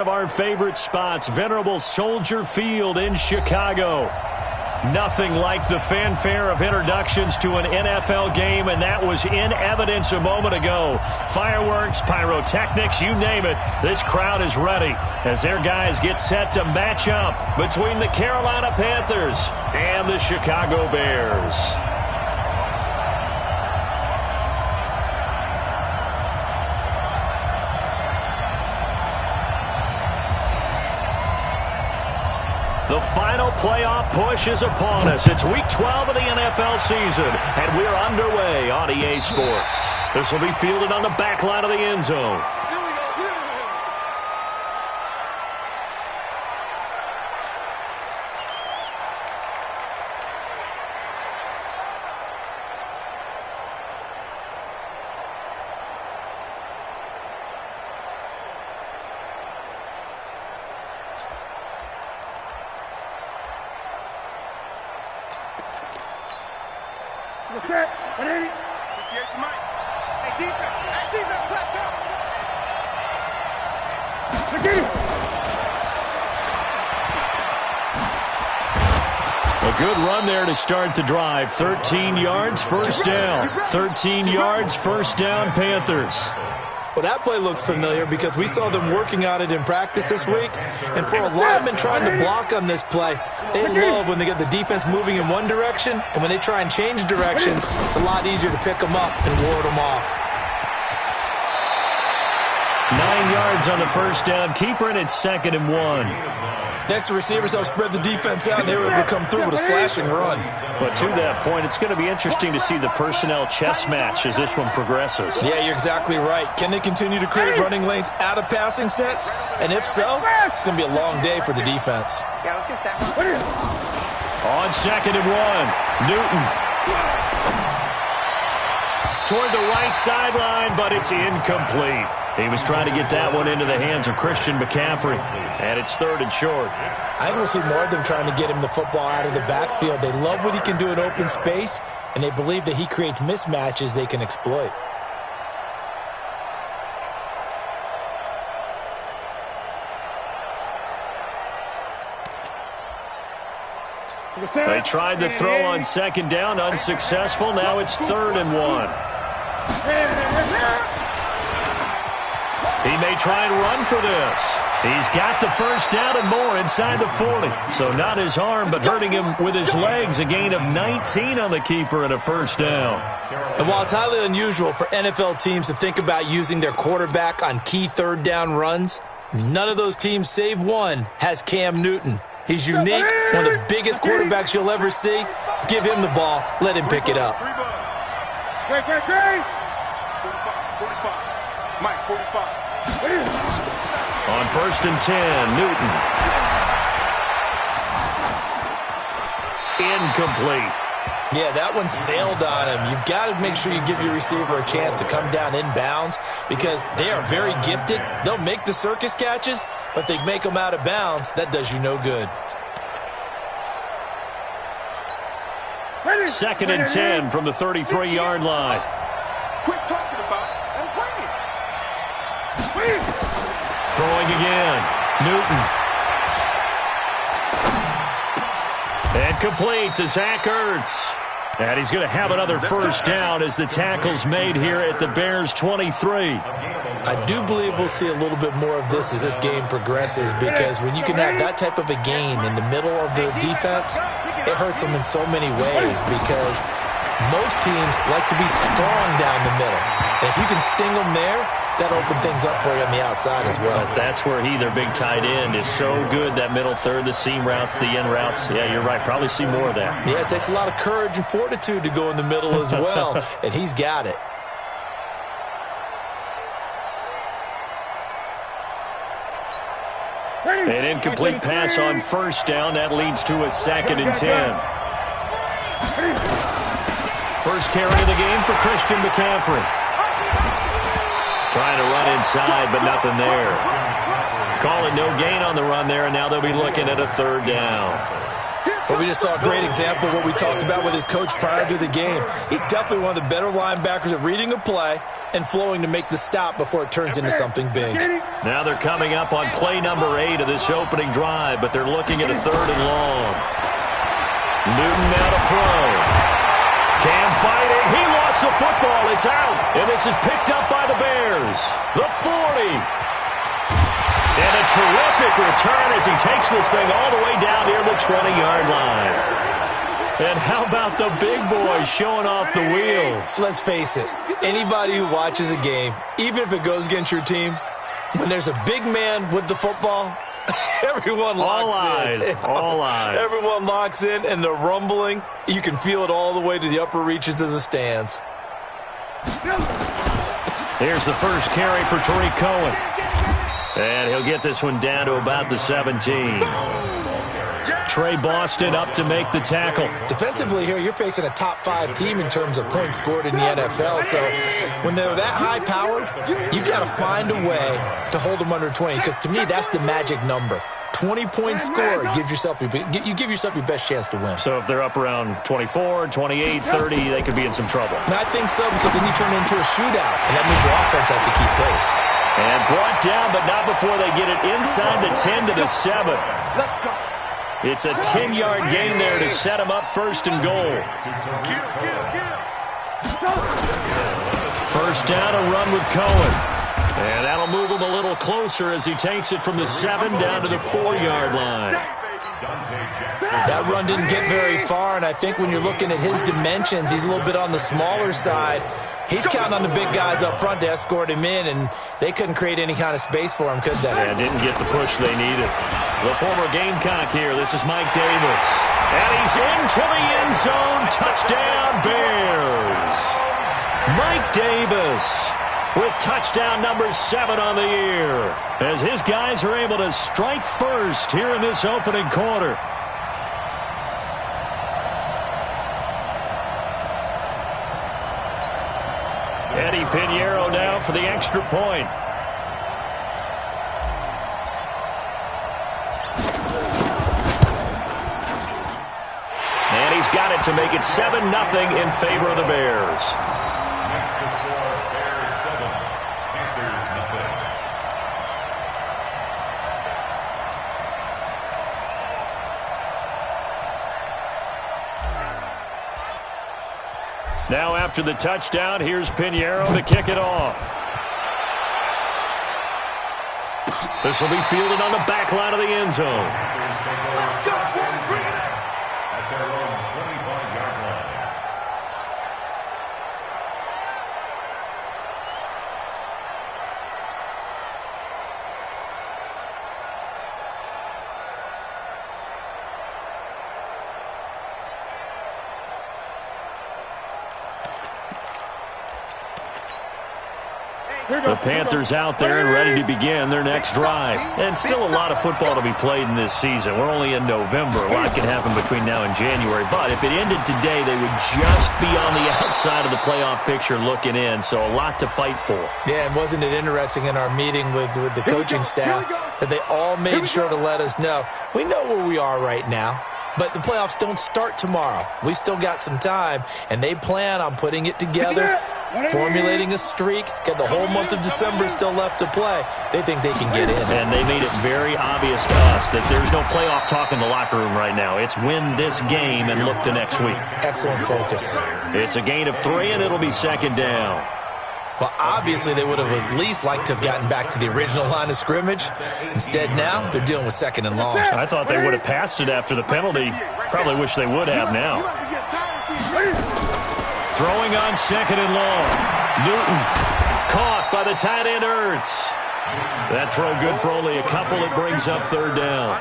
Of our favorite spots, venerable Soldier Field in Chicago. Nothing like the fanfare of introductions to an NFL game, and that was in evidence a moment ago. Fireworks, pyrotechnics, you name it. This crowd is ready as their guys get set to match up between the Carolina Panthers and the Chicago Bears. The final playoff push is upon us. It's Week 12 of the NFL season, and we're underway on EA Sports. This will be fielded on the back line of the end zone. Okay, 180. 58 to Mike. Hey, defense, let's go. A good run there to start the drive. 13 yards, first down. 13 yards, first down, Panthers. Well, that play looks familiar because we saw them working on it in practice this week. And for a lineman trying to block on this play, they love when they get the defense moving in one direction. And when they try and change directions, it's a lot easier to pick them up and ward them off. 9 yards on the first down. Keeper, and it's 2nd and 1. Next, the receivers help spread the defense out, and they were able to come through with a slashing run. But to that point, it's going to be interesting to see the personnel chess match as this one progresses. Yeah, you're exactly right. Can they continue to create running lanes out of passing sets? And if so, it's going to be a long day for the defense. Yeah, let's get set. On 2nd and 1, Newton. Toward the right sideline, but it's incomplete. He was trying to get that one into the hands of Christian McCaffrey, and it's 3rd and short. I think we'll see more of them trying to get him the football out of the backfield. They love what he can do in open space, and they believe that he creates mismatches they can exploit. They tried to throw on 2nd down, unsuccessful. Now it's 3rd and 1. He may try and run for this. He's got the first down and more inside the 40. So not his arm, but hurting him with his legs. A gain of 19 on the keeper and a first down. And while it's highly unusual for NFL teams to think about using their quarterback on key 3rd down runs, none of those teams, save one, has Cam Newton. He's unique, one of the biggest quarterbacks you'll ever see. Give him the ball. Let him pick it up. 45. Mike, 45. On 1st and 10, Newton. Incomplete. Yeah, that one sailed on him. You've got to make sure you give your receiver a chance to come down inbounds because they are very gifted. They'll make the circus catches, but they make them out of bounds. That does you no good. 2nd and 10 from the 33-yard line. Quit talking about it and play it. Throwing again. Newton. And complete to Zach Ertz. And he's going to have another first down as the tackle's made here at the Bears' 23. I do believe we'll see a little bit more of this as this game progresses because when you can have that type of a gain in the middle of the defense, it hurts them in so many ways because most teams like to be strong down the middle. And if you can sting them there, that'll open things up for you on the outside as well. But that's where he, their big tight end, is so good, that middle third, the seam routes, the in routes. Yeah, you're right. Probably see more of that. Yeah, it takes a lot of courage and fortitude to go in the middle as well, and he's got it. An incomplete pass on first down. That leads to a 2nd and 10. First carry of the game for Christian McCaffrey. Trying to run inside, but nothing there. Calling no gain on the run there, and now they'll be looking at a 3rd down. Well, we just saw a great example of what we talked about with his coach prior to the game. He's definitely one of the better linebackers at reading a play and flowing to make the stop before it turns into something big. Now they're coming up on play number 8 of this opening drive, but they're looking at a 3rd and long. Newton now to throw. Cam fighting. He lost the football. It's out. And this is picked up by the Bears. The 40. And a terrific return as he takes this thing all the way down near the 20-yard line. And how about the big boy showing off the wheels? Let's face it, anybody who watches a game, even if it goes against your team, when there's a big man with the football, everyone locks in. All eyes. Everyone locks in, and the rumbling, you can feel it all the way to the upper reaches of the stands. Here's the first carry for Tariq Cohen. And he'll get this one down to about the 17. Trey Boston up to make the tackle. Defensively here, you're facing a top-5 team in terms of points scored in the NFL. So when they're that high-powered, you've got to find a way to hold them under 20. Because to me, that's the magic number. 20 points scored, you give yourself your best chance to win. So if they're up around 24, 28, 30, they could be in some trouble. And I think so, because then you turn it into a shootout, and that means your offense has to keep pace. And brought down, but not before they get it inside the 10 to the 7. It's a 10-yard gain there to set them up 1st and goal. First down, a run with Cohen. And that'll move him a little closer as he takes it from the 7 down to the 4-yard line. That run didn't get very far, and I think when you're looking at his dimensions, he's a little bit on the smaller side. He's counting on the big guys up front to escort him in, and they couldn't create any kind of space for him, could they? Yeah, didn't get the push they needed. The former Gamecock here. This is Mike Davis. And he's into the end zone. Touchdown, Bears. Mike Davis with touchdown number 7 on the year, as his guys are able to strike first here in this opening quarter. Eddie Pinheiro now for the extra point. And he's got it to make it 7-0 in favor of the Bears. Next to score, Bears 7, Panthers nothing. Now after the touchdown, here's Pinheiro to kick it off. This will be fielded on the back line of the end zone. At their own 25-yard line. The Panthers out there and ready to begin their next drive. And still a lot of football to be played in this season. We're only in November. A lot can happen between now and January. But if it ended today, they would just be on the outside of the playoff picture looking in. So a lot to fight for. Yeah, and wasn't it interesting in our meeting with the coaching staff that they all made sure to let us know, we know where we are right now. But the playoffs don't start tomorrow. We still got some time, and they plan on putting it together, formulating a streak. Got the whole month of December still left to play. They think they can get in. And they made it very obvious to us that there's no playoff talk in the locker room right now. It's win this game and look to next week. Excellent focus. It's a gain of 3, and it'll be 2nd down. Well, obviously, they would have at least liked to have gotten back to the original line of scrimmage. Instead, now, they're dealing with 2nd and long. I thought they would have passed it after the penalty. Probably wish they would have now. Throwing on 2nd and long. Newton caught by the tight end Ertz. That throw good for only a couple. It brings up 3rd down.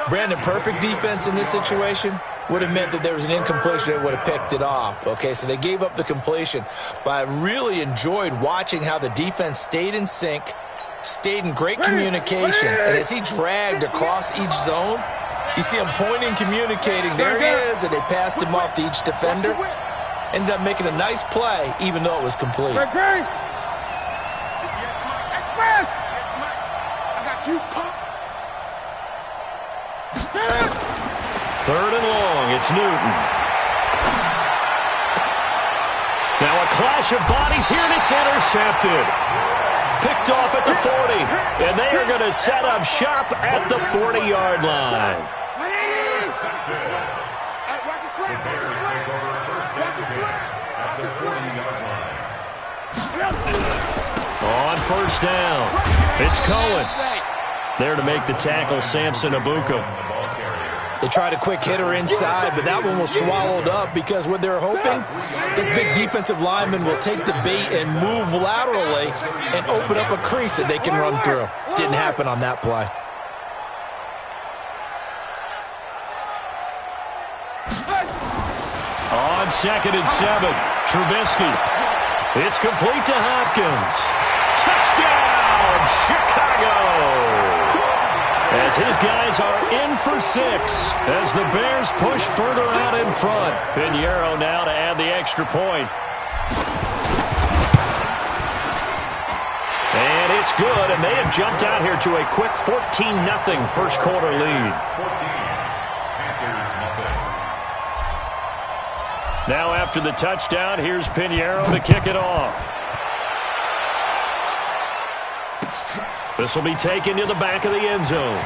Brandon, perfect defense in this situation would have meant that there was an incompletion that would have picked it off. Okay, so they gave up the completion. But I really enjoyed watching how the defense stayed in sync, stayed in great communication. And as he dragged across each zone, you see him pointing, communicating. There he is, and they passed him off to each defender. Ended up making a nice play, even though it was complete. I got you, punk. 3rd and long. It's Newton. Now a clash of bodies here, and it's intercepted. Picked off at the 40, and they are going to set up shop at the 40-yard line. On first down, it's Cohen. There to make the tackle, Samson Abuka. They tried a quick hitter inside, but that one was swallowed up because what they're hoping, this big defensive lineman will take the bait and move laterally and open up a crease that they can run through. Didn't happen on that play. On 2nd and 7, Trubisky. It's complete to Hopkins. Touchdown, Chicago! As his guys are in for 6 as the Bears push further out in front. Pinheiro now to add the extra point. And it's good, and they have jumped out here to a quick 14-0 first quarter lead. Now after the touchdown, here's Pinheiro to kick it off. This will be taken to the back of the end zone.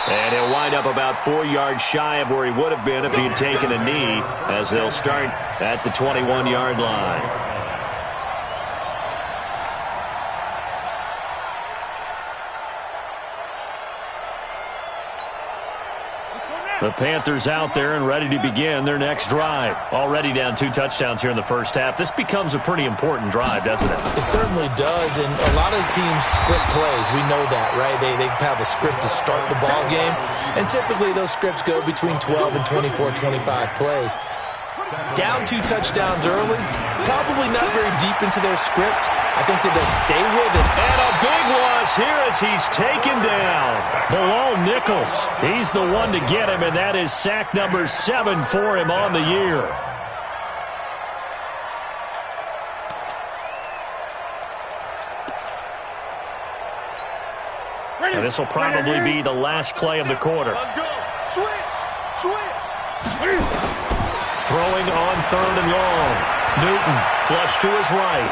And he'll wind up about 4 yards shy of where he would have been if he had taken a knee, as they'll start at the 21-yard line. The Panthers out there and ready to begin their next drive. Already down 2 touchdowns here in the first half. This becomes a pretty important drive, doesn't it? It certainly does, and a lot of the teams script plays. We know that, right? They have a script to start the ball game, and typically those scripts go between 12 and 24, 25 plays. Down 2 touchdowns early, probably not very deep into their script. I think that they'll stay with it. And a big loss here as he's taken down. Bilal Nichols, he's the one to get him, and that is sack number 7 for him on the year. And this will probably be the last play of the quarter. Let's go. Switch. Throwing on 3rd and long. Newton flush to his right.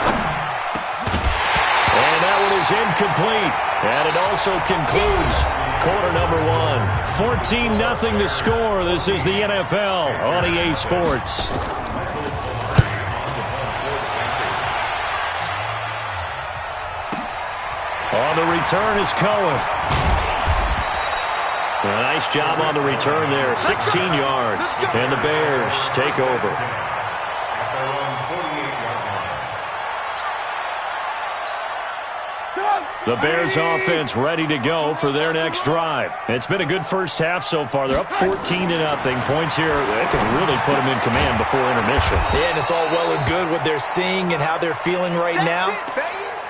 And that one is incomplete. And it also concludes quarter number 1. 14-0 the score. This is the NFL on EA Sports. On the return is Cohen. A nice job on the return there. 16 yards. And the Bears take over. The Bears offense ready to go for their next drive. It's been a good first half so far. They're up 14-0. Points here, they can really put them in command before intermission. Yeah, and it's all well and good what they're seeing and how they're feeling right now.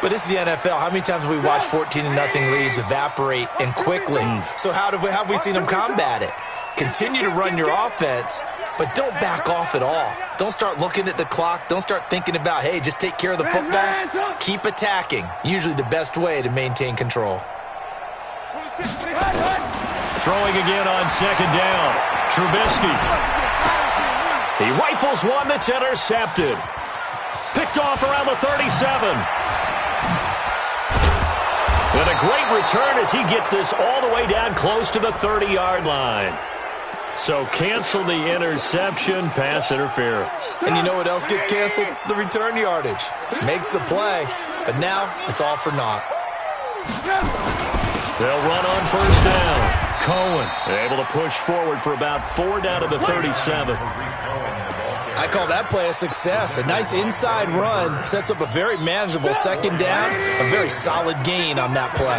But this is the NFL. How many times have we watched 14-0 leads evaporate and quickly? So how have we seen them combat it? Continue to run your offense, but don't back off at all. Don't start looking at the clock. Don't start thinking about, hey, just take care of the football. Keep attacking. Usually the best way to maintain control. Throwing again on 2nd down. Trubisky. He rifles one that's intercepted. Picked off around the 37. And a great return as he gets this all the way down close to the 30-yard line. So cancel the interception, pass interference. And you know what else gets canceled? The return yardage. Makes the play, but now it's all for naught. They'll run on first down. Cohen able to push forward for about 4 down to the 37. I call that play a success. A nice inside run sets up a very manageable 2nd down. A very solid gain on that play.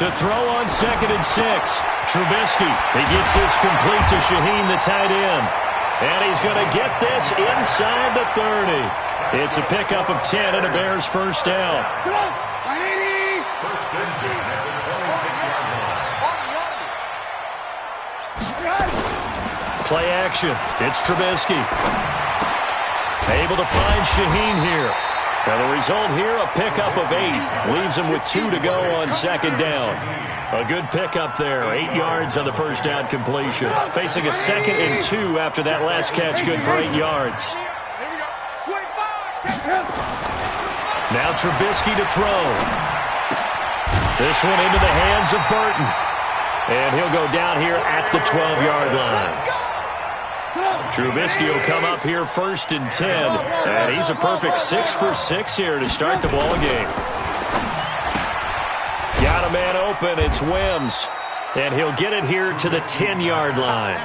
To throw on 2nd and 6. Trubisky. He gets this complete to Shaheen, the tight end. And he's going to get this inside the 30. It's a pickup of 10 and a Bears first down. Play action. It's Trubisky. Able to find Shaheen here. Now the result here, a pickup of 8. Leaves him with 2 to go on second down. A good pickup there. 8 yards on the first down completion. Facing a 2nd and 2 after that last catch. Good for 8 yards. Now Trubisky to throw. This one into the hands of Burton. And he'll go down here at the 12-yard line. Trubisky will come up here 1st and 10. And he's a perfect 6 for 6 here to start the ball game. Got a man open. It's Wims. And he'll get it here to the 10-yard line.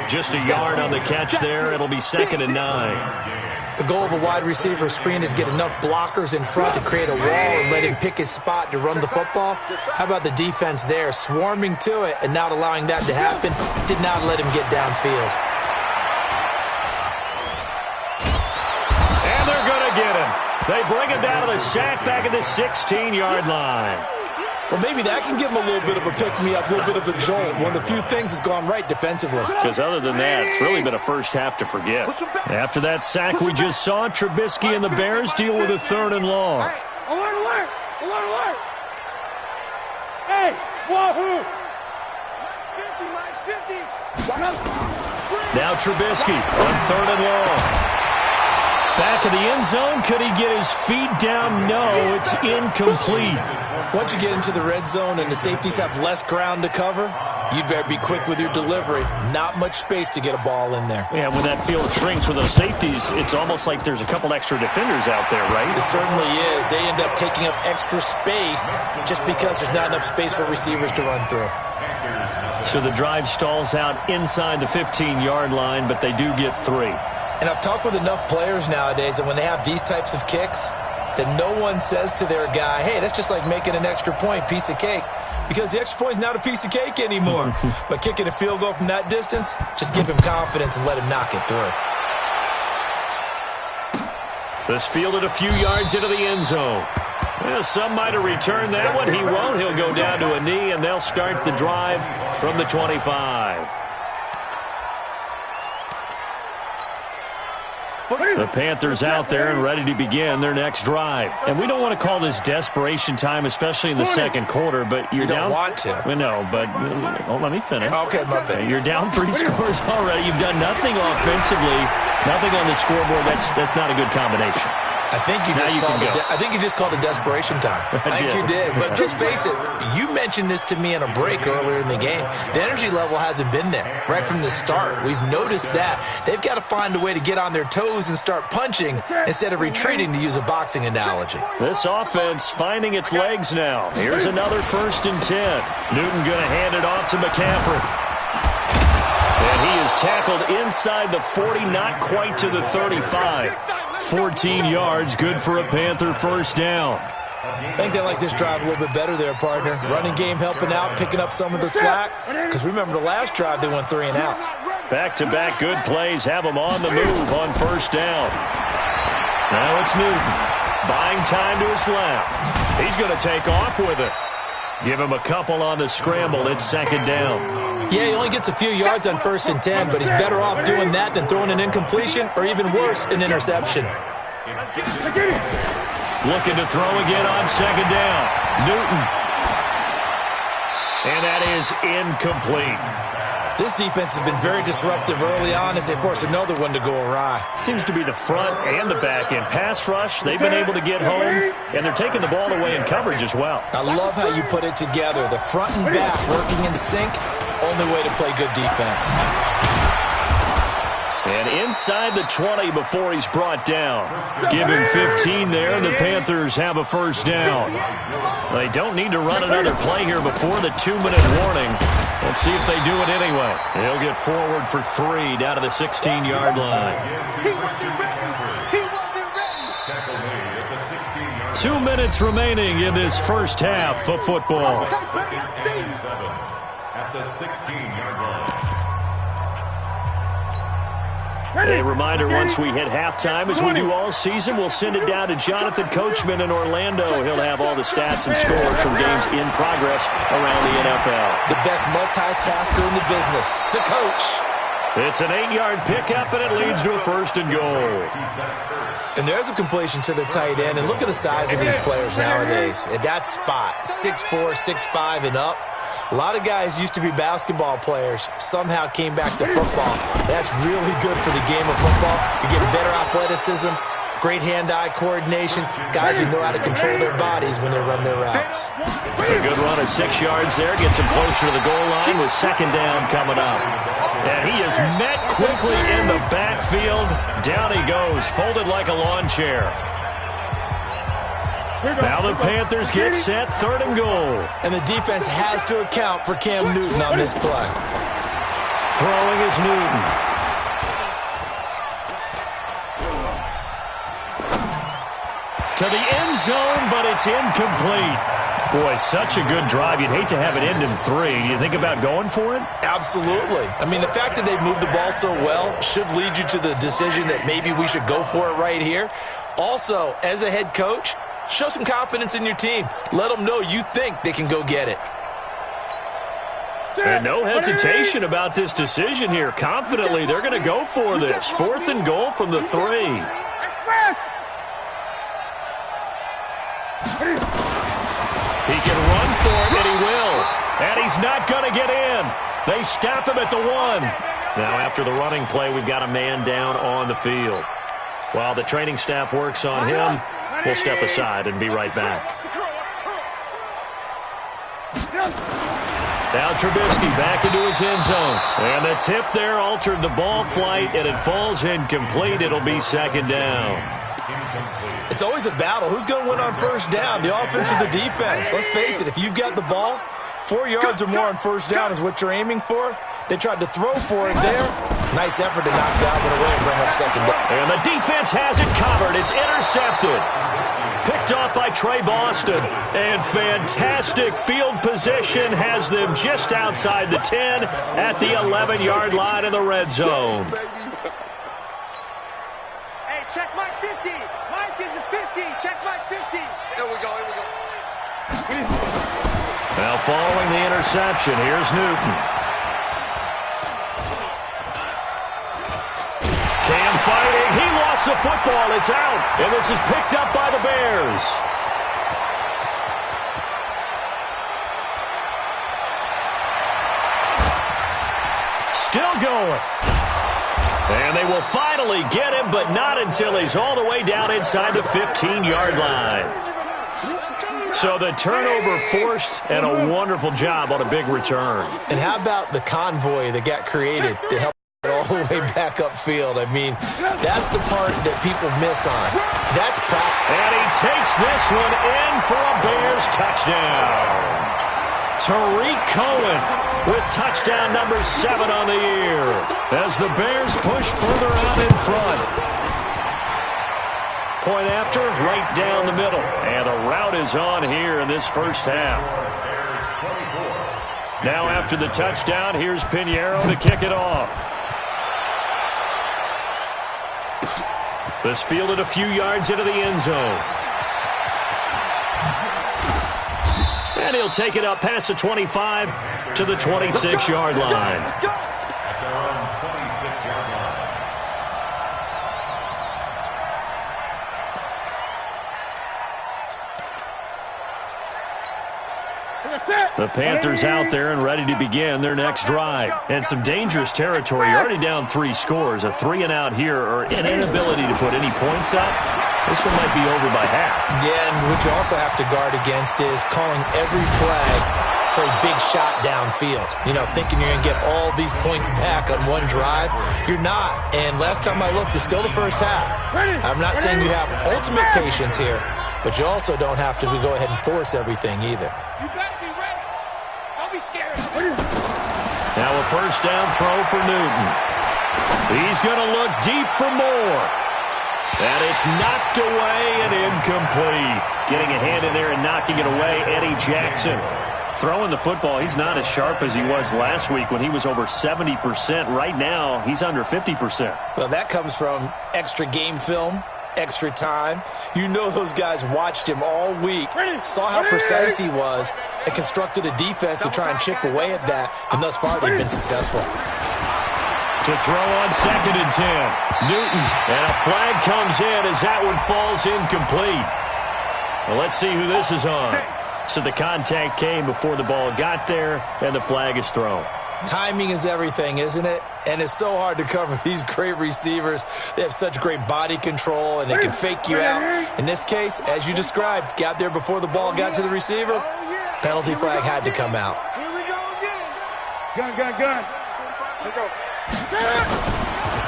Just a yard on the catch there. It'll be 2nd and 9. The goal of a wide receiver screen is get enough blockers in front to create a wall and let him pick his spot to run the football. How about the defense there, swarming to it and not allowing that to happen? Did not let him get downfield. And they're going to get him. They bring him down to the sack back at the 16-yard line. Well, maybe that can give him a little bit of a pick-me-up, a little bit of a jolt. One of the few things that's gone right defensively. Because other than that, it's really been a first half to forget. After that sack we just saw, Trubisky and the Bears deal with a 3rd and long. Alert, alert! Alert, alert! Hey, wahoo! Mike's 50, Mike's 50. Now Trubisky on 3rd and long. Back of the end zone. Could he get his feet down? No, it's incomplete. Once you get into the red zone and the safeties have less ground to cover, you'd better be quick with your delivery. Not much space to get a ball in there. Yeah, when that field shrinks with those safeties, it's almost like there's a couple extra defenders out there, right? It certainly is. They end up taking up extra space just because there's not enough space for receivers to run through. So the drive stalls out inside the 15-yard line, but they do get 3. And I've talked with enough players nowadays that when they have these types of kicks, that no one says to their guy, hey, that's just like making an extra point, piece of cake. Because the extra point is not a piece of cake anymore. But kicking a field goal from that distance, just give him confidence and let him knock it through. This fielded a few yards into the end zone. Well, some might have returned that one. He won't. He'll go down to a knee, and they'll start the drive from the 25. The Panthers out there and ready to begin their next drive. And we don't want to call this desperation time, especially in the second quarter, but you're down. You don't want to. We know, but let me finish. Okay, my bad. You're down 3 scores already. You've done nothing offensively, nothing on the scoreboard. That's not a good combination. I think you just called it desperation time. I think you did. But just face it, you mentioned this to me in a break earlier in the game. The energy level hasn't been there right from the start. We've noticed that. They've got to find a way to get on their toes and start punching instead of retreating, to use a boxing analogy. This offense finding its legs now. Here's another 1st and 10. Newton going to hand it off to McCaffrey. And he is tackled inside the 40, not quite to the 35. 14 yards, good for a Panther first down. I think they like this drive a little bit better there, partner. Running game helping out, picking up some of the slack. Because remember the last drive, they went 3 and out. Back-to-back good plays have them on the move on first down. Now it's Newton. Buying time to his left. He's going to take off with it. Give him a couple on the scramble. It's 2nd down. Yeah, he only gets a few yards on 1st and 10, but he's better off doing that than throwing an incompletion or even worse, an interception. Looking to throw again on 2nd down. Newton. And that is incomplete. This defense has been very disruptive early on as they force another one to go awry. Seems to be the front and the back end. Pass rush, they've been able to get home, and they're taking the ball away in coverage as well. I love how you put it together. The front and back working in sync, only way to play good defense. And inside the 20 before he's brought down. Give him 15 there, and the Panthers have a first down. They don't need to run another play here before the 2-minute warning. Let's see if they do it anyway. They'll get forward for 3 down to the 16-yard line. 2 minutes remaining in this first half of football. At the 16-yard line. A reminder, once we hit halftime, as we do all season, we'll send it down to Jonathan Coachman in Orlando. He'll have all the stats and scores from games in progress around the NFL. The best multitasker in the business, the coach. It's an 8-yard pickup, and it leads to a 1st and goal. And there's a completion to the tight end. And look at the size of these players nowadays. At that spot, 6'4", 6'5", and up. A lot of guys used to be basketball players, somehow came back to football. That's really good for the game of football. You get better athleticism, great hand-eye coordination, guys who know how to control their bodies when they run their routes. A good run of 6 yards there, gets him closer to the goal line with 2nd down coming up. And he is met quickly in the backfield. Down he goes, folded like a lawn chair. Now the Panthers get set, 3rd and goal. And the defense has to account for Cam Newton on this play. Throwing is Newton. To the end zone, but it's incomplete. Boy, such a good drive. You'd hate to have it end in 3. Do you think about going for it? Absolutely. I mean, the fact that they've moved the ball so well should lead you to the decision that maybe we should go for it right here. Also, as a head coach, show some confidence in your team. Let them know you think they can go get it. And no hesitation about this decision here. Confidently, they're going to go for this. 4th and goal from the 3. He can run for it, and he will. And he's not going to get in. They stop him at the 1. Now, after the running play, we've got a man down on the field. While the training staff works on him, we'll step aside and be right back. Now Trubisky back into his end zone. And the tip there altered the ball flight, and it falls incomplete. It'll be 2nd down. It's always a battle. Who's going to win on 1st down, the offense or the defense? Let's face it, if you've got the ball, 4 yards or more on 1st down is what you're aiming for. They tried to throw for it there. Nice effort to knock that one away and bring up 2nd down. And the defense has it covered. It's intercepted. Picked off by Trey Boston. And fantastic field position has them just outside the 10 at the 11-yard line in the red zone. Hey, check Mike 50. Mike is a 50. Check Mike 50. Here we go. Now following the interception, here's Newton. Cam fighting. He lost the football. It's out. And this is picked up by the Bears. Still going. And they will finally get him, but not until he's all the way down inside the 15-yard line. So the turnover forced, and a wonderful job on a big return. And how about the convoy that got created to help all the way back upfield? I mean, that's the part that people miss on. That's practice. And he takes this one in for a Bears touchdown. Tariq Cohen with touchdown number 7 on the year as the Bears push further out in front. Point after, right down the middle. And the route is on here in this first half. Now after the touchdown, here's Pinheiro to kick it off. This fielded a few yards into the end zone. And he'll take it up past the 25 to the 26-yard line. The Panthers out there and ready to begin their next drive. And some dangerous territory. You're already down 3 scores. A 3-and-out here or an inability to put any points up. This one might be over by half. Yeah, and what you also have to guard against is calling every play for a big shot downfield. You know, thinking you're going to get all these points back on one drive. You're not. And last time I looked, it's still the first half. I'm not saying you have ultimate patience here, but you also don't have to go ahead and force everything either. You better be ready. Don't be scared. Now a first down throw for Newton. He's going to look deep for more. And it's knocked away and incomplete. Getting a hand in there and knocking it away, Eddie Jackson. Throwing the football, he's not as sharp as he was last week when he was over 70%. Right now, he's under 50%. Well, that comes from extra game film, extra time. You know those guys watched him all week, saw how precise he was, and constructed a defense to try and chip away at that. And thus far, they've been successful. To throw on 2nd and 10. Newton, and a flag comes in as that one falls incomplete. Well, let's see who this is on. So the contact came before the ball got there, and the flag is thrown. Timing is everything, isn't it? And it's so hard to cover these great receivers. They have such great body control, and they can fake you out. In this case, as you described, got there before the ball got to the receiver. Penalty flag had to come out. Here we go again. Gun. Here we go.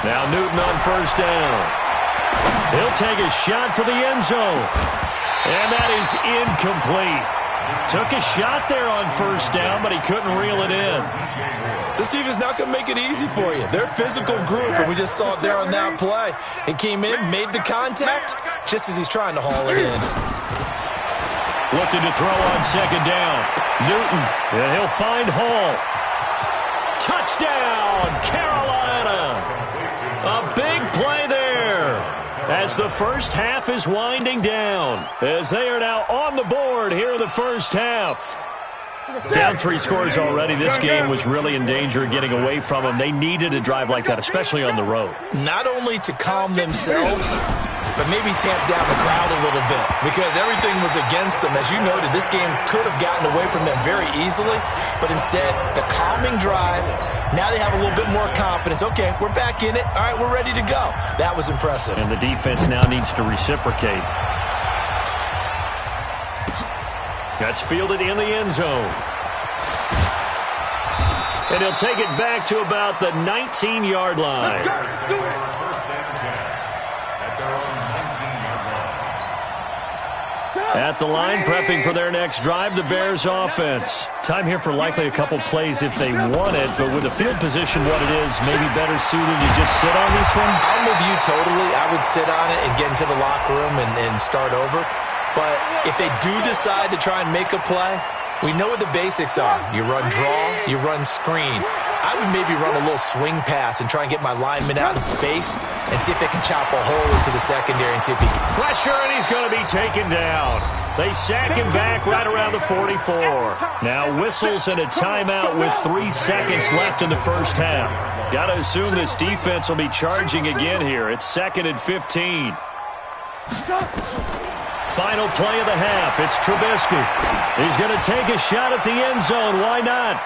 Now Newton on 1st down. He'll take a shot for the end zone. And that is incomplete. Took a shot there on 1st down, but he couldn't reel it in. This defense not going to make it easy for you. They're a physical group, and we just saw it there on that play. He came in, made the contact, just as he's trying to haul it in. Looking to throw on 2nd down. Newton, and he'll find Hall. Touchdown, Carolina! A big play there as the first half is winding down, as they are now on the board here in the first half. Down 3 scores already. This game was really in danger of getting away from them. They needed a drive like that, especially on the road. Not only to calm themselves, but maybe tamp down the crowd a little bit, because everything was against them. As you noted, this game could have gotten away from them very easily, but instead, the calming drive, now they have a little bit more confidence. Okay, we're back in it. All right, we're ready to go. That was impressive. And the defense now needs to reciprocate. That's fielded in the end zone. And he'll take it back to about the 19-yard line. At the line, prepping for their next drive, the Bears offense. Time here for likely a couple plays if they want it, but with the field position what it is, maybe better suited to just sit on this one? I'm with you totally. I would sit on it and get into the locker room and start over. But if they do decide to try and make a play, we know what the basics are. You run draw, you run screen. I would maybe run a little swing pass and try and get my lineman out in space and see if they can chop a hole into the secondary and see if he can. Pressure, and he's going to be taken down. They sack him back right around the 44. Now whistles and a timeout with 3 seconds left in the first half. Got to assume this defense will be charging again here. It's 2nd and 15. Final play of the half. It's Trubisky. He's going to take a shot at the end zone. Why not?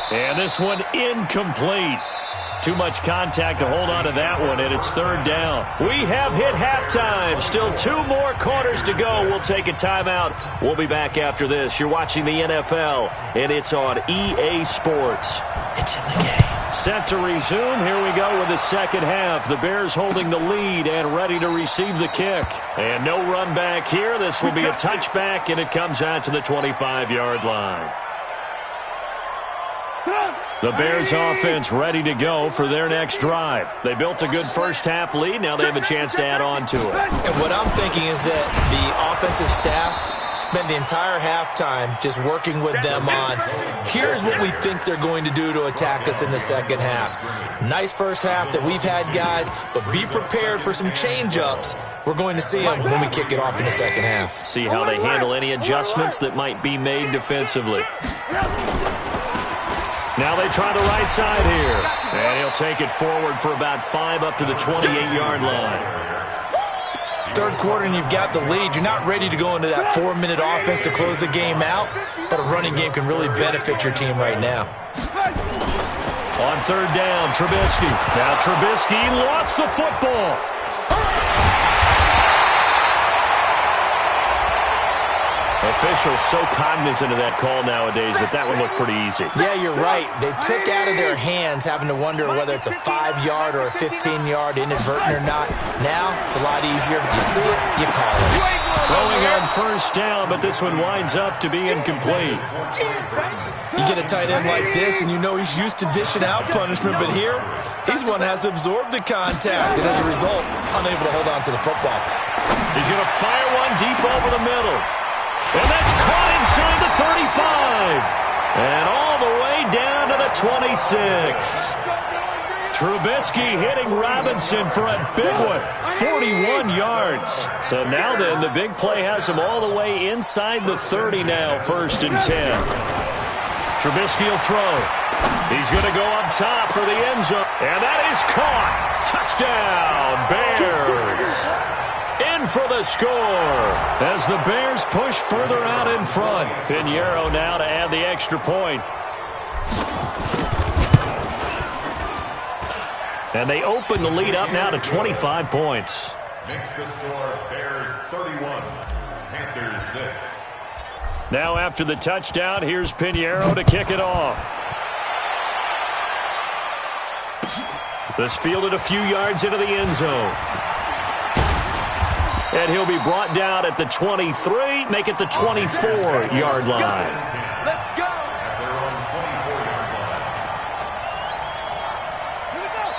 And this one incomplete. Too much contact to hold on to that one, and it's 3rd down. We have hit halftime. Still 2 more quarters to go. We'll take a timeout. We'll be back after this. You're watching the NFL, and it's on EA Sports. It's in the game. Set to resume. Here we go with the second half. The Bears holding the lead and ready to receive the kick. And no run back here. This will be a touchback, and it comes out to the 25-yard line. The Bears offense ready to go for their next drive. They built a good first half lead. Now they have a chance to add on to it. And what I'm thinking is that the offensive staff spent the entire halftime just working with them on, here's what we think they're going to do to attack us in the second half. Nice first half that we've had, guys, but be prepared for some change-ups. We're going to see them when we kick it off in the second half. See how they handle any adjustments that might be made defensively. Now they try the right side here. And he'll take it forward for about 5 up to the 28-yard line. Third quarter and you've got the lead. You're not ready to go into that 4-minute offense to close the game out, but a running game can really benefit your team right now. On 3rd down, Trubisky. Now Trubisky lost the football. Officials so cognizant of that call nowadays, but that one looked pretty easy. Yeah, you're right. They took out of their hands having to wonder whether it's a 5-yard or a 15-yard inadvertent or not. Now, it's a lot easier. You see it, you call it. Throwing on 1st down, but this one winds up to be incomplete. You get a tight end like this, and you know he's used to dishing out punishment, but here, he's one that has to absorb the contact, and as a result, unable to hold on to the football. He's going to fire one deep over the middle. And that's caught inside the 35. And all the way down to the 26. Trubisky hitting Robinson for a big one. 41 yards. So now then, the big play has him all the way inside the 30 now. 1st and 10. Trubisky will throw. He's going to go up top for the end zone. And that is caught. Touchdown, Bears. In for the score as the Bears push further out in front. Pinheiro now to add the extra point. And they open the lead up now to 25 points. Makes the score Bears 31, Panthers 6. Now after the touchdown, here's Pinheiro to kick it off. This fielded a few yards into the end zone. And he'll be brought down at the 23, make it the 24-yard line. Let's go.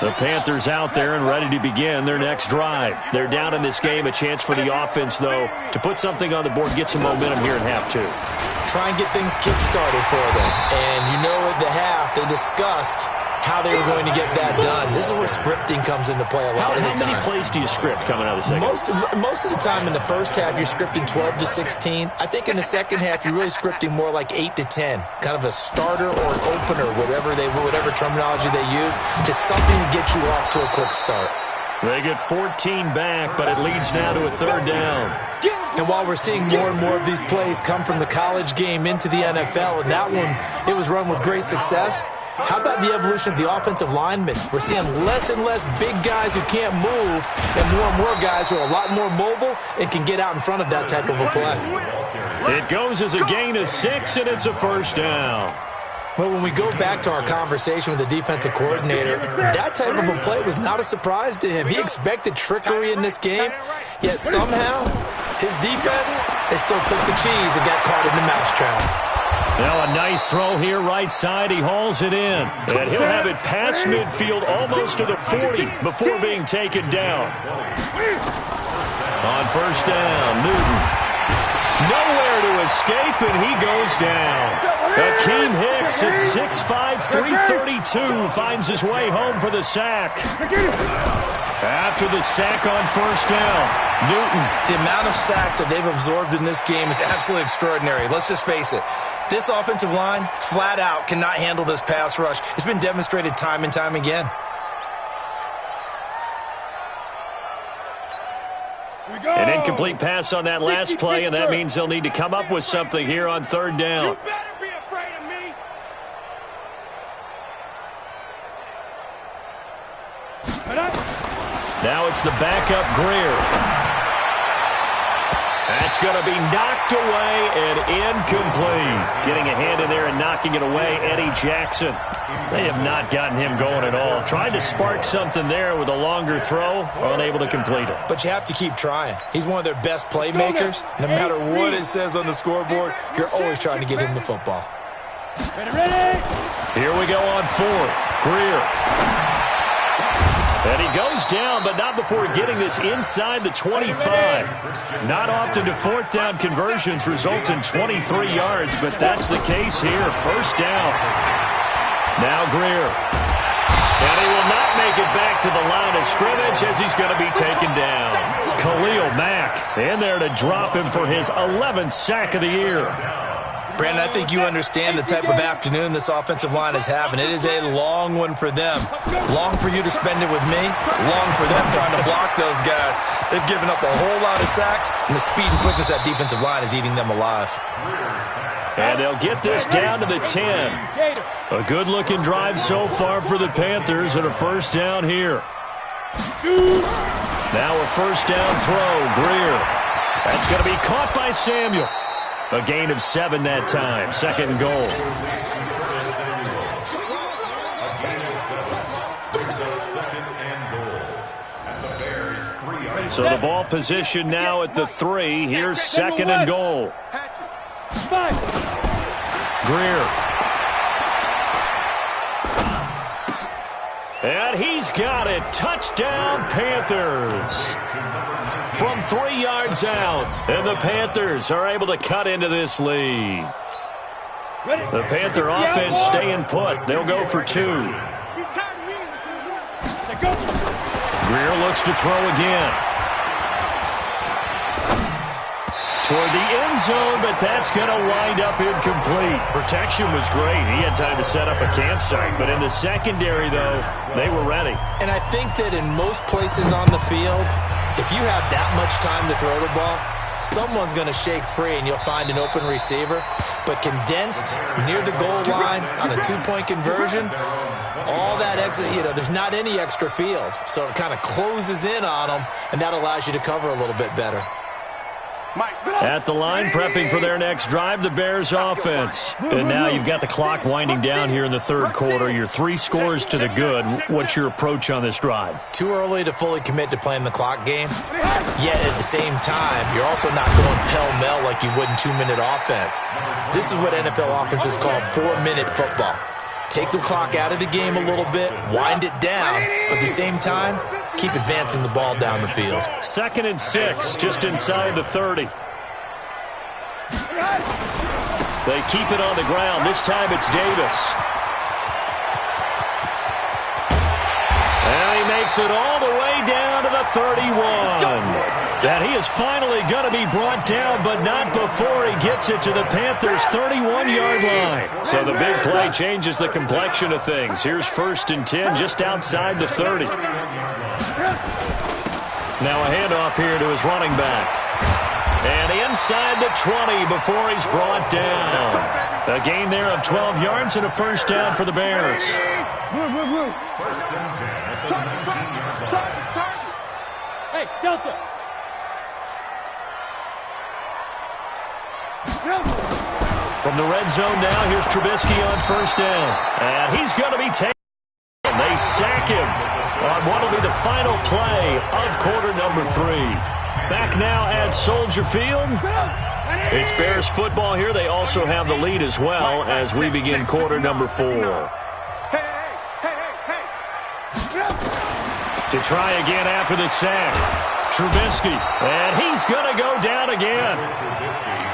The Panthers out there and ready to begin their next drive. They're down in this game. A chance for the offense, though, to put something on the board, get some momentum here in half two. Try and get things kick-started for them. And you know at the half, they discussed how they were going to get that done. This is where scripting comes into play a lot of the time. How many plays do you script coming out of the second? Most of the time in the first half, you're scripting 12 to 16. I think in the second half, you're really scripting more like 8 to 10. Kind of a starter or an opener, whatever terminology they use, just something to get you off to a quick start. They get 14 back, but it leads now to a third down. And while we're seeing more and more of these plays come from the college game into the NFL, and that one, it was run with great success, how about the evolution of the offensive linemen? We're seeing less and less big guys who can't move and more guys who are a lot more mobile and can get out in front of that type of a play. It goes as a gain of 6, and it's a first down. Well, when we go back to our conversation with the defensive coordinator, that type of a play was not a surprise to him. He expected trickery in this game, yet somehow his defense, they still took the cheese and got caught in the mousetrap. Now a nice throw here right side. He hauls it in. And he'll have it past midfield almost to the 40 before being taken down. On first down, Newton. Nowhere to escape, and he goes down. Akeem Hicks at 6'5", 332 finds his way home for the sack. After the sack on first down, Newton. The amount of sacks that they've absorbed in this game is absolutely extraordinary. Let's just face it. This offensive line, flat out, cannot handle this pass rush. It's been demonstrated time and time again. An incomplete pass on that last play, and that means they'll need to come up with something here on third down. You better be afraid of me. Now it's the backup Greer. That's going to be knocked away and incomplete. Getting a hand in there and knocking it away, Eddie Jackson. They have not gotten him going at all. Tried to spark something there with a longer throw, unable to complete it. But you have to keep trying. He's one of their best playmakers. No matter what it says on the scoreboard, you're always trying to get him the football. Ready? Here we go on fourth. Greer. And he goes down, but not before getting this inside the 25. Not often do fourth down conversions result in 23 yards, but that's the case here. First down. Now Greer. And he will not make it back to the line of scrimmage as he's going to be taken down. Khalil Mack in there to drop him for his 11th sack of the year. Brandon, I think you understand the type of afternoon this offensive line is having. It is a long one for them. Long for you to spend it with me. Long for them trying to block those guys. They've given up a whole lot of sacks, and the speed and quickness of that defensive line is eating them alive. And they'll get this down to the 10. A good-looking drive so far for the Panthers, and a first down here. Now a first down throw, Greer. That's going to be caught by Samuel. A gain of 7 that time. Second and goal. So the ball position now at the 3. Here's second and goal. Greer. And he's got it. Touchdown, Panthers. From 3 yards out. And the Panthers are able to cut into this lead. The Panther offense staying put. They'll go for 2. Greer looks to throw again. toward the end zone, but that's going to wind up incomplete. Protection was great. He had time to set up a campsite, but in the secondary, though, they were ready. And I think that in most places on the field, if you have that much time to throw the ball, someone's going to shake free and you'll find an open receiver. But condensed near the goal line on a two-point conversion, all that exit, there's not any extra field. So it kind of closes in on them, and that allows you to cover a little bit better. At the line, prepping for their next drive, the Bears offense. And now you've got the clock winding down here in the third quarter. You're 3 scores to the good. What's your approach on this drive? Too early to fully commit to playing the clock game. Yet at the same time, you're also not going pell-mell like you would in 2-minute offense. This is what NFL offenses call 4-minute football. Take the clock out of the game a little bit, wind it down, but at the same time, keep advancing the ball down the field. 2nd and 6, just inside the 30. They keep it on the ground. This time it's Davis. And he makes it all the way down to the 31. And he is finally going to be brought down, but not before he gets it to the Panthers' 31-yard line. So the big play changes the complexion of things. Here's 1st and 10 just outside the 30. Now a handoff here to his running back. And inside the 20 before he's brought down. A gain there of 12 yards and a 1st down for the Bears. 1st and 10 at the 19-yard line. Hey, Delta. From the red zone now, here's Trubisky on 1st down. And he's going to be taken. They sack him on what will be the final play of quarter number 3. Back now at Soldier Field. It's Bears football here. They also have the lead as well as we begin quarter number 4. To try again after the sack. Trubisky. And he's going to go down again.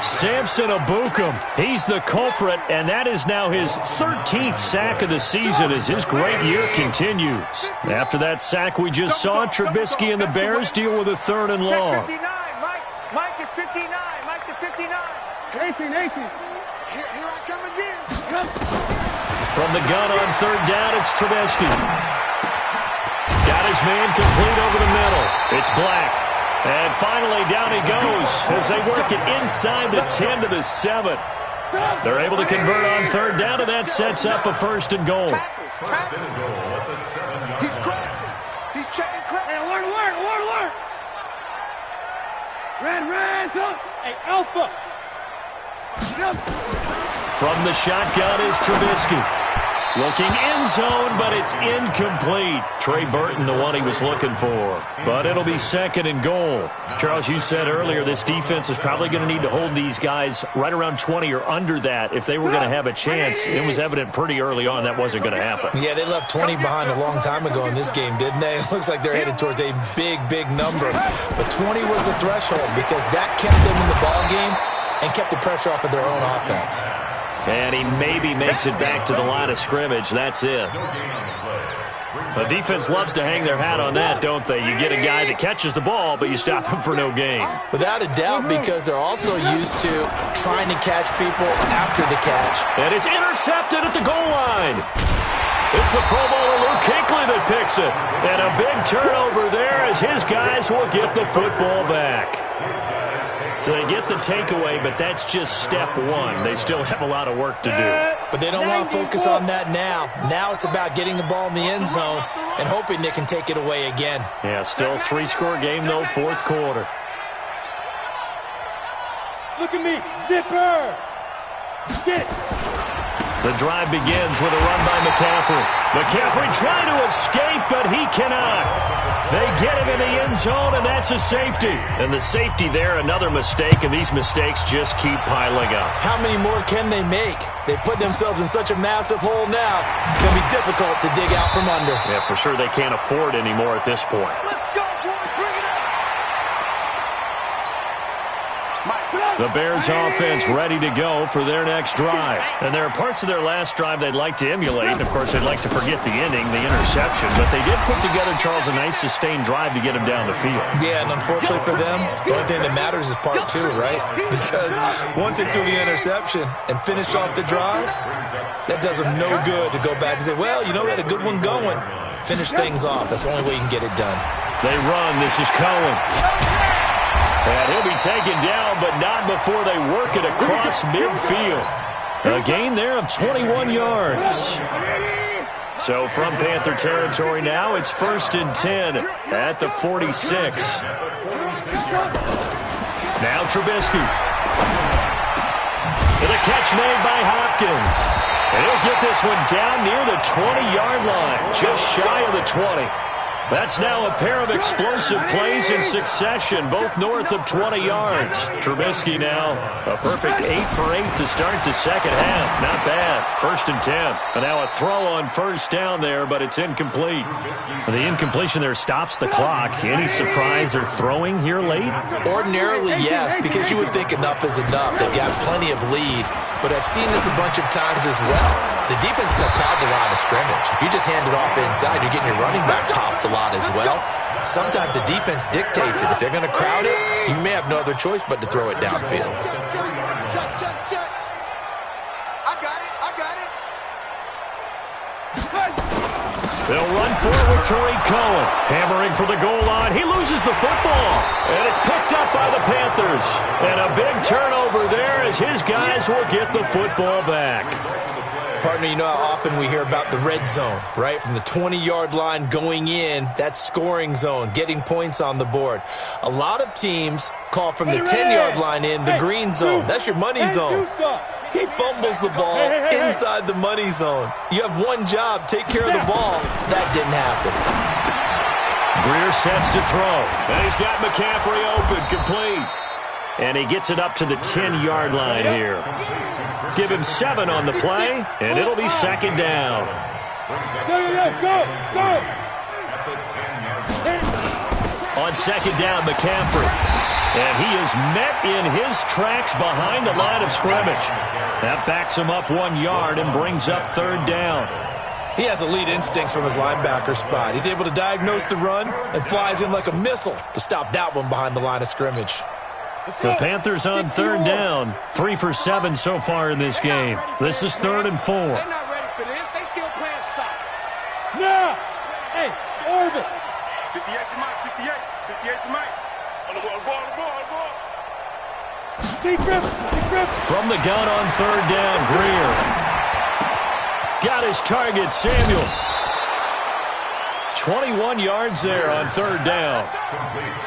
Samson Abukum. He's the culprit, and that is now his 13th sack of the season as his great year continues. After that sack we just saw, Trubisky and the Bears deal with a 3rd and long. Mike is 59. Mike to 59. 18. Here I come again. From the gun on 3rd down, it's Trubisky. Got his man complete over the middle. It's Black. And finally, down he goes as they work it inside the 10 to the 7. They're able to convert on 3rd down, and that sets up a 1st and goal. 1st and goal at the 7-yard line. He's crashing. He's checking crash. Hey, alert. Red, up. Hey, Alpha. From the shotgun is Trubisky. Looking end zone, but it's incomplete. Trey Burton, the one he was looking for. But it'll be 2nd and goal. Charles, you said earlier this defense is probably going to need to hold these guys right around 20 or under that if they were going to have a chance. It was evident pretty early on that wasn't going to happen. Yeah, they left 20 behind a long time ago in this game, didn't they? It looks like they're headed towards a big number. But 20 was the threshold because that kept them in the ball game and kept the pressure off of their own offense. And he maybe makes it back to the line of scrimmage. That's it. The defense loves to hang their hat on that, don't they? You get a guy that catches the ball, but you stop him for no gain. Without a doubt, because they're also used to trying to catch people after the catch. And it's intercepted at the goal line. It's the Pro Bowler Luke Kuechly that picks it. And a big turnover there as his guys will get the football back. So they get the takeaway, but that's just step 1. They still have a lot of work to do. But they don't want to focus on that now. Now it's about getting the ball in the end zone and hoping they can take it away again. Yeah, still 3-score game, though, 4th quarter. Look at me. Zipper. Get. The drive begins with a run by McCaffrey. McCaffrey trying to escape, but he cannot. They get him in the end zone, and that's a safety. And the safety there, another mistake, and these mistakes just keep piling up. How many more can they make? They put themselves in such a massive hole now. It's going to be difficult to dig out from under. Yeah, for sure they can't afford anymore at this point. Let's go, boys. Bring it up. The Bears offense ready to go for their next drive. And there are parts of their last drive they'd like to emulate. And, of course, they'd like to forget the inning, the interception. But they did put together, Charles, a nice sustained drive to get him down the field. Yeah, and unfortunately for them, the only thing that matters is part two, right? Because once they threw the interception and finished off the drive, that does them no good to go back and say, well, you know, we had a good one going. Finish things off. That's the only way you can get it done. They run. This is Cohen. And he'll be taken down, but not before they work it across midfield. A gain there of 21 yards. So from Panther territory now, it's 1st and 10 at the 46. Now Trubisky. And a catch made by Hopkins. And he'll get this one down near the 20-yard line, just shy of the 20. That's now a pair of explosive plays in succession, both north of 20 yards. Trubisky now a perfect 8 for 8 to start the second half. Not bad. 1st and 10. And now a throw on first down there, but it's incomplete. The incompletion there stops the clock. Any surprise they're throwing here late? Ordinarily, yes, because you would think enough is enough. They've got plenty of lead, but I've seen this a bunch of times as well. The defense is going to crowd the line of scrimmage. If you just hand it off inside, you're getting your running back popped a lot as well. Sometimes the defense dictates it. If they're going to crowd it, you may have no other choice but to throw it downfield. Check. I got it. They'll run forward with Tariq Cohen. Hammering for the goal line. He loses the football. And it's picked up by the Panthers. And a big turnover there as his guys will get the football back. Partner, you know how often we hear about the red zone, right? From the 20-yard line going in, that's scoring zone, getting points on the board. A lot of teams call from the 10-yard line in the green zone. That's your money zone. He fumbles the ball inside the money zone. You have one job, take care of the ball. That didn't happen. Greer sets to throw. And he's got McCaffrey open, complete. And he gets it up to the 10-yard line here. Give him 7 on the play, and it'll be 2nd down. Go. On 2nd down, McCaffrey. And he is met in his tracks behind the line of scrimmage. That backs him up 1 yard and brings up 3rd down. He has elite instincts from his linebacker spot. He's able to diagnose the run and flies in like a missile to stop that one behind the line of scrimmage. The Panthers on 3rd down. 3 for 7 so far in this game. This is 3rd and 4. They're not ready for this. They still playing soft. Now, hey, orbit. 58 to Mike. 58 to Mike. On the ball. Defense. From the gun on 3rd down, Greer. Got his target, Samuel. 21 yards there on 3rd down.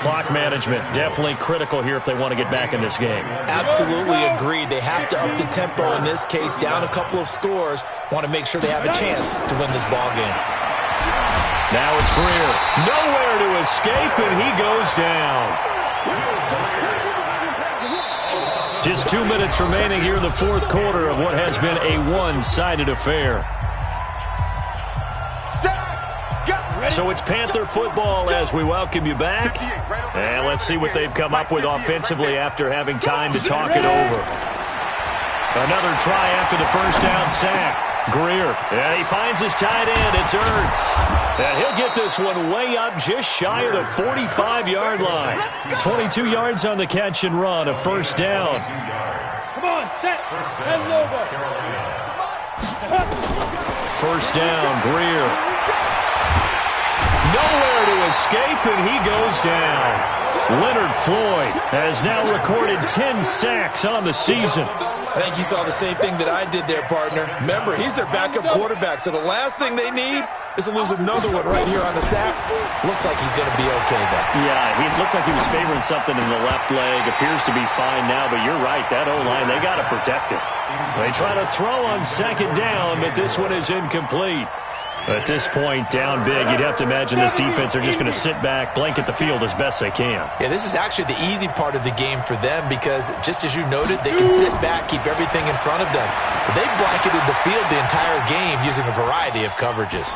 Clock management definitely critical here if they want to get back in this game. Absolutely agreed. They have to up the tempo in this case, down a couple of scores. Want to make sure they have a chance to win this ball game. Now it's Greer. Nowhere to escape, and he goes down. Just 2 minutes remaining here in the 4th quarter of what has been a one-sided affair. So it's Panther football as we welcome you back. And let's see what they've come up with offensively after having time to talk it over. Another try after the 1st down sack. Greer, and he finds his tight end. It's Ertz. And he'll get this one way up just shy of the 45-yard line. 22 yards on the catch and run, a 1st down. Come on, set. And logo. 1st down, Greer. Nowhere to escape, and he goes down. Leonard Floyd has now recorded 10 sacks on the season. I think you saw the same thing that I did there, partner. Remember, he's their backup quarterback, so the last thing they need is to lose another one right here on the sack. Looks like he's going to be okay, though. Yeah, he looked like he was favoring something in the left leg. Appears to be fine now, but you're right. That O-line, they got to protect it. They try to throw on 2nd down, but this one is incomplete. At this point, down big, you'd have to imagine this defense are just going to sit back, blanket the field as best they can. Yeah, this is actually the easy part of the game for them because, just as you noted, they can sit back, keep everything in front of them. But they've blanketed the field the entire game using a variety of coverages.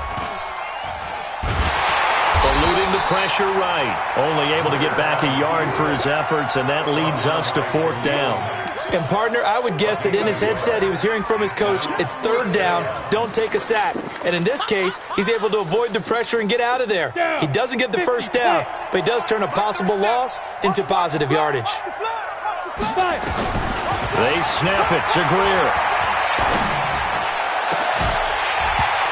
Eluding the pressure right. Only able to get back a yard for his efforts, and that leads us to 4th down. And, partner, I would guess that in his headset he was hearing from his coach, it's 3rd down, don't take a sack. And in this case, he's able to avoid the pressure and get out of there. He doesn't get the 1st down, but he does turn a possible loss into positive yardage. They snap it to Greer.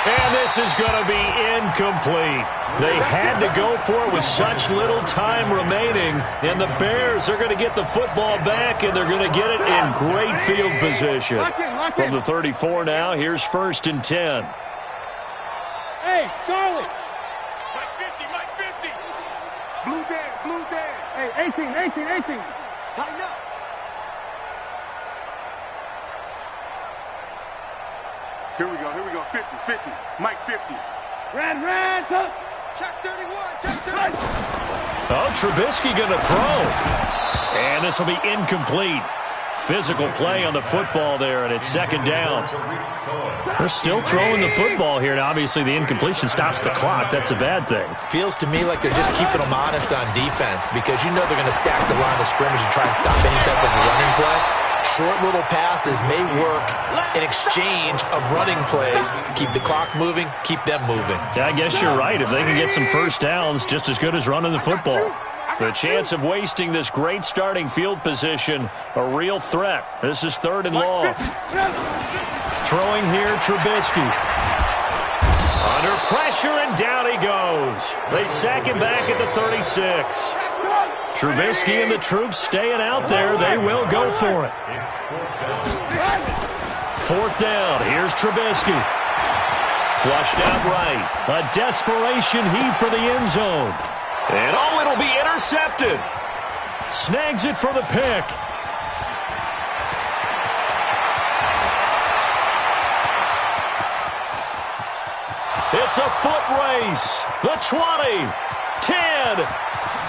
And this is going to be incomplete. They had to go for it with such little time remaining, and the Bears are going to get the football back, and they're going to get it in great field position. From the 34 now, here's 1st and 10. Hey, Charlie. Mike 50, Mike 50. Blue Dan, Blue Dan. Hey, 18. Tighten up. Here we go, 50, Mike 50. Red, up. Check 31, check 31. Oh, Trubisky going to throw. And this will be incomplete. Physical play on the football there, and it's 2nd down. They're still throwing the football here, and obviously the incompletion stops the clock. That's a bad thing. Feels to me like they're just keeping them honest on defense because you know they're going to stack the line of scrimmage and try and stop any type of running play. Short little passes may work in exchange of running plays. Keep the clock moving, keep them moving. I guess you're right. If they can get some 1st downs, just as good as running the football. The chance of wasting this great starting field position, a real threat. This is 3rd and long. Throwing here, Trubisky. Under pressure, and down he goes. They sack him back at the 36. Trubisky and the troops staying out there. They will go for it. 4th down. Here's Trubisky. Flushed out right. A desperation heave for the end zone. And oh, it'll be intercepted. Snags it for the pick. It's a foot race. The 20, 10,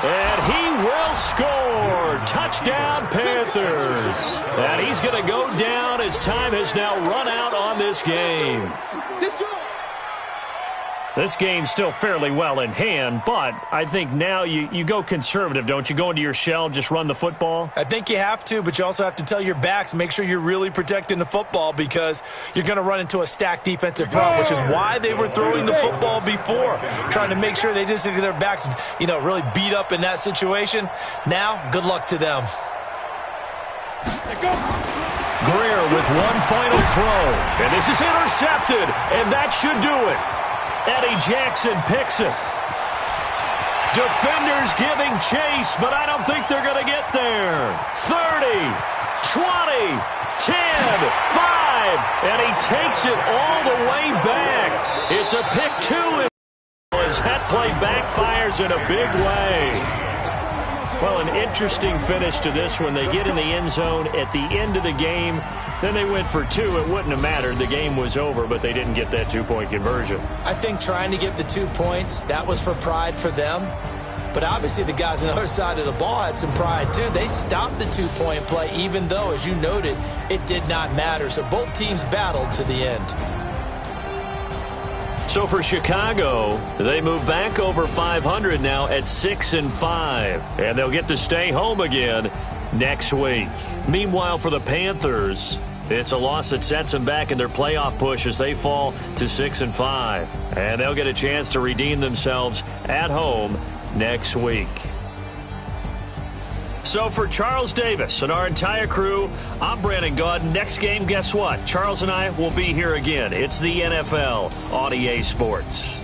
and he will score. Touchdown, Panthers. And he's going to go down as time has now run out on this game. This game's still fairly well in hand, but I think now you go conservative, don't you? Go into your shell, just run the football? I think you have to, but you also have to tell your backs, make sure you're really protecting the football because you're going to run into a stacked defensive front, which is why they were throwing the football before, trying to make sure they just get their backs, really beat up in that situation. Now, good luck to them. Greer with one final throw, and this is intercepted, and that should do it. Eddie Jackson picks it. Defenders giving chase, but I don't think they're going to get there. 30, 20, 10, 5, and he takes it all the way back. It's a pick 2 as that play backfires in a big way. Well, an interesting finish to this one. They get in the end zone at the end of the game. Then they went for 2. It wouldn't have mattered. The game was over, but they didn't get that 2-point conversion. I think trying to get the 2 points, that was for pride for them. But obviously the guys on the other side of the ball had some pride too. They stopped the 2-point play, even though, as you noted, it did not matter. So both teams battled to the end. So for Chicago, they move back over 500 now at 6-5, and they'll get to stay home again next week. Meanwhile, for the Panthers, it's a loss that sets them back in their playoff push as they fall to 6-5, and they'll get a chance to redeem themselves at home next week. So for Charles Davis and our entire crew, I'm Brandon Gaudin. Next game, guess what? Charles and I will be here again. It's the NFL on EA Sports.